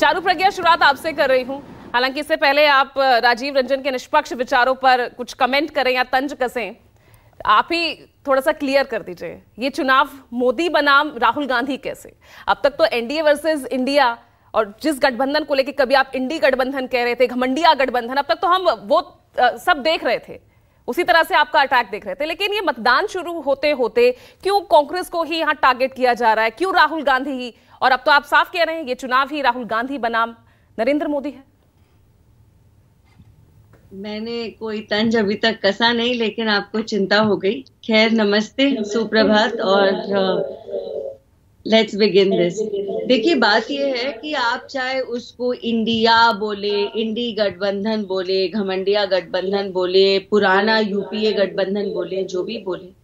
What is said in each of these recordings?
चारू प्रज्ञा, शुरुआत आपसे कर रही हूं। हालांकि इससे पहले आप राजीव रंजन के निष्पक्ष विचारों पर कुछ कमेंट करें या तंज कसें, आप ही थोड़ा सा क्लियर कर दीजिए। ये चुनाव मोदी बनाम राहुल गांधी कैसे? अब तक तो एनडीए वर्सेस इंडिया, और जिस गठबंधन को लेकर कभी आप इंडी गठबंधन कह रहे थे, घमंडिया गठबंधन, अब तक तो हम वो सब देख रहे थे, उसी तरह से आपका अटैक देख रहे थे। लेकिन ये मतदान शुरू होते होते क्यों कांग्रेस को ही यहाँ टारगेट किया जा रहा है? क्यों राहुल गांधी ही? और अब तो आप साफ कह रहे हैं ये चुनाव ही राहुल गांधी बनाम नरेंद्र मोदी है। मैंने कोई तंज अभी तक कसा नहीं, लेकिन आपको चिंता हो गई। खैर, नमस्ते, सुप्रभात, और लेट्स बिगिन दिस। देखिए, बात यह है कि आप चाहे उसको इंडिया बोले, इंडी गठबंधन बोले, घमंडिया गठबंधन बोले, पुराना यूपीए गठबंधन बोले, जो भी बोले,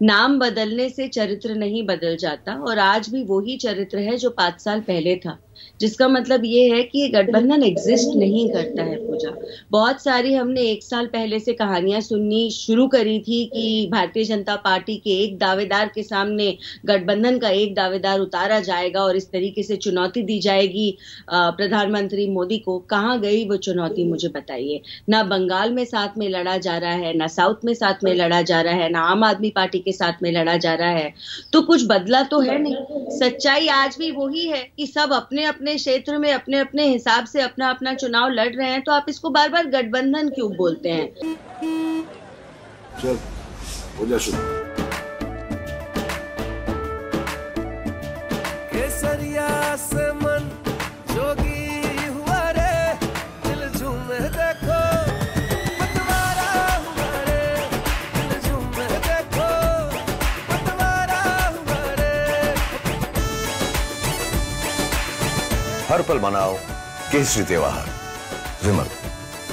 नाम बदलने से चरित्र नहीं बदल जाता। और आज भी वही चरित्र है जो 5 साल पहले था, जिसका मतलब ये है कि ये गठबंधन एग्जिस्ट नहीं करता है। पूजा, बहुत सारी हमने 1 साल पहले से कहानियां सुननी शुरू करी थी कि भारतीय जनता पार्टी के एक दावेदार के सामने गठबंधन का एक दावेदार उतारा जाएगा और इस तरीके से चुनौती दी जाएगी प्रधानमंत्री मोदी को। कहाँ गई वो चुनौती, मुझे बताइए। ना बंगाल में साथ में लड़ा जा रहा है, ना साउथ में साथ में लड़ा जा रहा है, ना आम आदमी पार्टी के साथ में लड़ा जा रहा है, तो कुछ बदला तो है नहीं। सच्चाई आज भी वही है कि सब अपने अपने क्षेत्र में अपने अपने हिसाब से अपना अपना चुनाव लड़ रहे हैं। तो आप इसको बार बार गठबंधन क्यों बोलते हैं? चल, हो जा शुरू। केसरिया से मन जोगी हुआ रे, दिल झूमे देखो, पतवारा हुआ रे, दिल झूमे देखो, पतवारा हुआ रे। हर पल मनाओ केसरी त्योहार। विमल,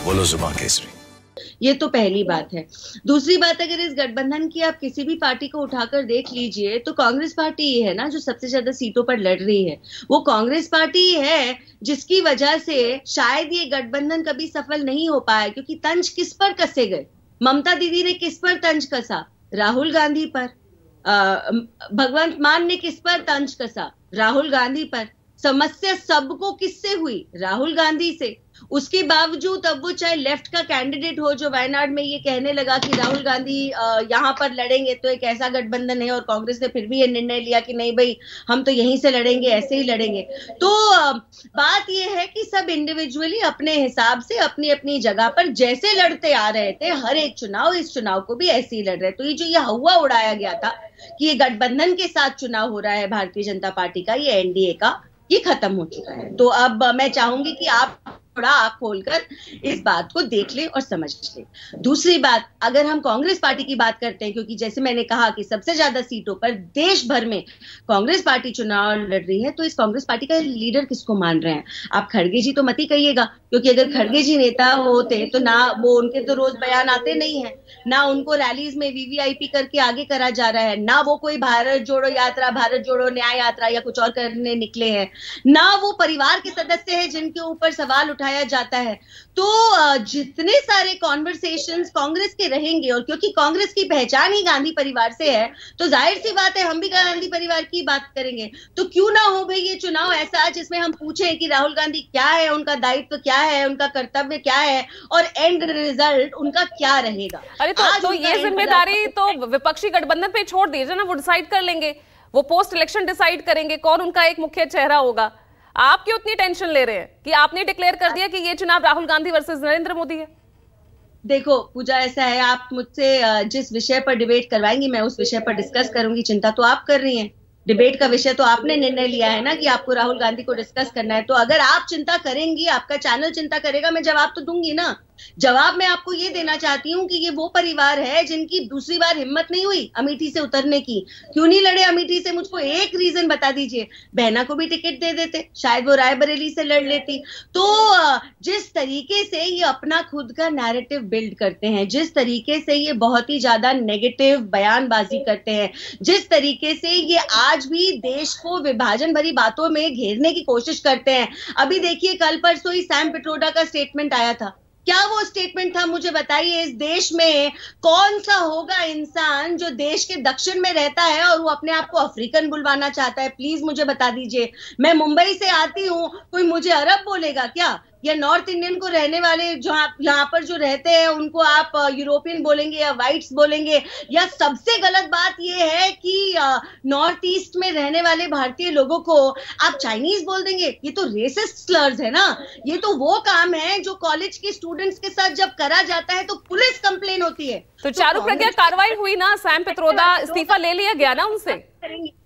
बोलो जुबान केसरी। ये तो पहली बात है। दूसरी बात, अगर इस गठबंधन की आप किसी भी पार्टी को उठाकर देख लीजिए तो कांग्रेस पार्टी ही है ना जो सबसे ज्यादा सीटों पर लड़ रही है। वो कांग्रेस पार्टी ही है जिसकी वजह से शायद ये गठबंधन कभी सफल नहीं हो पाया, क्योंकि तंज किस पर कसे गए? ममता दीदी ने किस पर तंज कसा? राहुल गांधी पर। भगवंत मान ने किस पर तंज कसा? राहुल गांधी पर। समस्या सबको किससे हुई? राहुल गांधी से। उसके बावजूद अब वो चाहे लेफ्ट का कैंडिडेट हो जो वायनाड में ये कहने लगा कि राहुल गांधी यहाँ पर लड़ेंगे तो एक ऐसा गठबंधन है, और कांग्रेस ने फिर भी ये निर्णय लिया कि नहीं भाई, हम तो यहीं से लड़ेंगे, ऐसे ही लड़ेंगे। तो बात ये है कि सब इंडिविजुअली अपने हिसाब से अपनी अपनी जगह पर जैसे लड़ते आ रहे थे हर एक चुनाव, इस चुनाव को भी ऐसे ही लड़ रहे। तो ये जो ये हवा उड़ाया गया था कि ये गठबंधन के साथ चुनाव हो रहा है भारतीय जनता पार्टी का, ये एनडीए का, ये खत्म हो चुका है। तो अब मैं चाहूंगी कि आप थोड़ा आंख खोलकर इस बात को देख ले और समझ ले। दूसरी बात, अगर हम कांग्रेस पार्टी की बात करते हैं, क्योंकि जैसे मैंने कहा कि सबसे ज्यादा सीटों पर देश भर में कांग्रेस पार्टी चुनाव लड़ रही है, तो इस कांग्रेस पार्टी का लीडर किसको मान रहे हैं आप? खड़गे जी तो मत ही कहिएगा, क्योंकि अगर खड़गे जी नेता होते तो ना वो, उनके तो रोज बयान आते नहीं है, ना उनको रैलीज में वीवीआईपी करके आगे करा जा रहा है, ना वो कोई भारत जोड़ो यात्रा, भारत जोड़ो न्याय यात्रा या कुछ और करने निकले हैं, ना वो परिवार के सदस्य हैं जिनके ऊपर सवाल उठाया जाता है। तो जितने सारे कॉन्वर्सेशंस कांग्रेस के रहेंगे, और क्योंकि कांग्रेस की पहचान ही गांधी परिवार से है, तो जाहिर सी बात है हम भी गांधी परिवार की बात करेंगे। तो क्यों ना हो भाई ये चुनाव ऐसा जिसमें हम पूछें कि राहुल गांधी क्या है, उनका दायित्व क्या है, उनका कर्तव्य क्या है, और एंड रिजल्ट उनका क्या रहेगा। अरे तो ये जिम्मेदारी तो विपक्षी गठबंधन पे छोड़ दीजिए ना, वो डिसाइड कर लेंगे, वो पोस्ट इलेक्शन डिसाइड करेंगे कौन उनका एक मुख्य चेहरा होगा। आप क्यों इतनी टेंशन ले रहे हैं कि आपने डिक्लेयर कर दिया कि ये चुनाव राहुल गांधी वर्सेस नरेंद्र मोदी है? देखो पूजा, ऐसा है, आप मुझसे जिस विषय पर डिबेट करवाएंगी मैं उस विषय पर डिस्कस करूंगी। चिंता तो आप कर रही हैं, डिबेट का विषय तो आपने निर्णय लिया है ना कि आपको राहुल गांधी को डिस्कस करना है। तो अगर आप चिंता करेंगी, आपका चैनल चिंता करेगा, मैं जवाब तो दूंगी ना। जवाब मैं आपको ये देना चाहती हूँ कि ये वो परिवार है जिनकी दूसरी बार हिम्मत नहीं हुई अमेठी से उतरने की। क्यों नहीं लड़े अमेठी से? मुझको एक रीजन बता दीजिए। बहना को भी टिकट दे देते, शायद वो रायबरेली से लड़ लेती। तो जिस तरीके से ये अपना खुद का नैरेटिव बिल्ड करते हैं, जिस तरीके से ये बहुत ही ज्यादा नेगेटिव बयानबाजी करते हैं, जिस तरीके से ये आज भी देश को विभाजन भरी बातों में घेरने की कोशिश करते हैं। अभी देखिए, कल परसों ही सैम पिट्रोडा का स्टेटमेंट आया था। क्या वो स्टेटमेंट था? मुझे बताइए, इस देश में कौन सा होगा इंसान जो देश के दक्षिण में रहता है और वो अपने आप को अफ्रीकन बुलवाना चाहता है? प्लीज मुझे बता दीजिए। मैं मुंबई से आती हूँ, कोई मुझे अरब बोलेगा क्या? या नॉर्थ इंडियन को रहने वाले जो यहाँ पर जो रहते हैं उनको आप यूरोपियन बोलेंगे या व्हाइट्स बोलेंगे? या सबसे गलत बात ये है कि नॉर्थ ईस्ट में रहने वाले भारतीय लोगों को आप चाइनीज बोल देंगे? ये तो रेसिस्ट स्लर्स है ना। ये तो वो काम है जो कॉलेज के स्टूडेंट्स के साथ जब करा जाता है तो पुलिस कंप्लेन होती है। तो चारू प्रज्ञा कार्रवाई हुई ना, सैम पित्रोदा इस्तीफा ले लिया गया ना उनसे,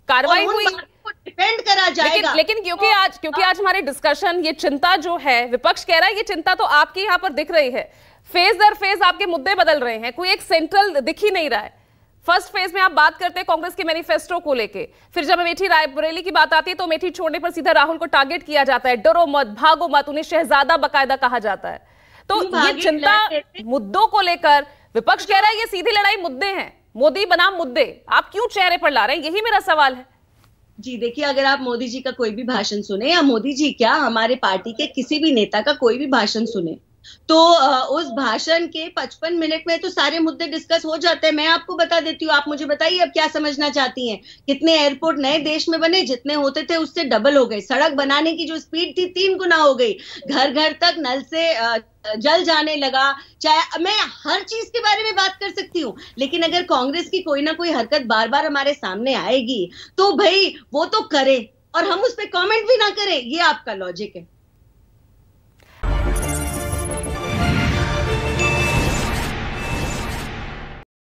कार्रवाई हुई, डिपेंड करा जाएगा। लेकिन क्योंकि आज हमारी डिस्कशन, ये चिंता जो है, विपक्ष कह रहा है ये चिंता तो आपकी यहाँ पर दिख रही है, फेज दर फेज आपके मुद्दे बदल रहे हैं, कोई एक सेंट्रल दिख ही नहीं रहा है। फर्स्ट फेज में आप बात करते हैं कांग्रेस के मैनिफेस्टो को लेके, फिर जब अमेठी रायबरेली की बात आती है तो अमेठी छोड़ने पर सीधा राहुल को टारगेट किया जाता है, डरो मत, भागो मत, उन्हें शहजादा बाकायदा कहा जाता है। तो ये चिंता मुद्दों को लेकर विपक्ष कह रहा है ये सीधी लड़ाई मुद्दे हैं, मोदी बनाम मुद्दे, आप क्यों चेहरे पर ला रहे हैं? यही मेरा सवाल है। जी देखिए, अगर आप मोदी जी का कोई भी भाषण सुने या मोदी जी क्या हमारे पार्टी के किसी भी नेता का कोई भी भाषण सुने तो उस भाषण के 55 मिनट में तो सारे मुद्दे डिस्कस हो जाते हैं। मैं आपको बता देती हूँ, आप मुझे बताइए अब क्या समझना चाहती हैं? कितने एयरपोर्ट नए देश में बने? जितने होते थे उससे डबल हो गए। सड़क बनाने की जो स्पीड थी 3 गुना हो गई। घर घर तक नल से जल जाने लगा। चाहे मैं हर चीज के बारे में बात कर सकती हूँ, लेकिन अगर कांग्रेस की कोई ना कोई हरकत बार बार हमारे सामने आएगी तो भाई वो तो करे और हम उस पर कमेंट भी ना करें, ये आपका लॉजिक है।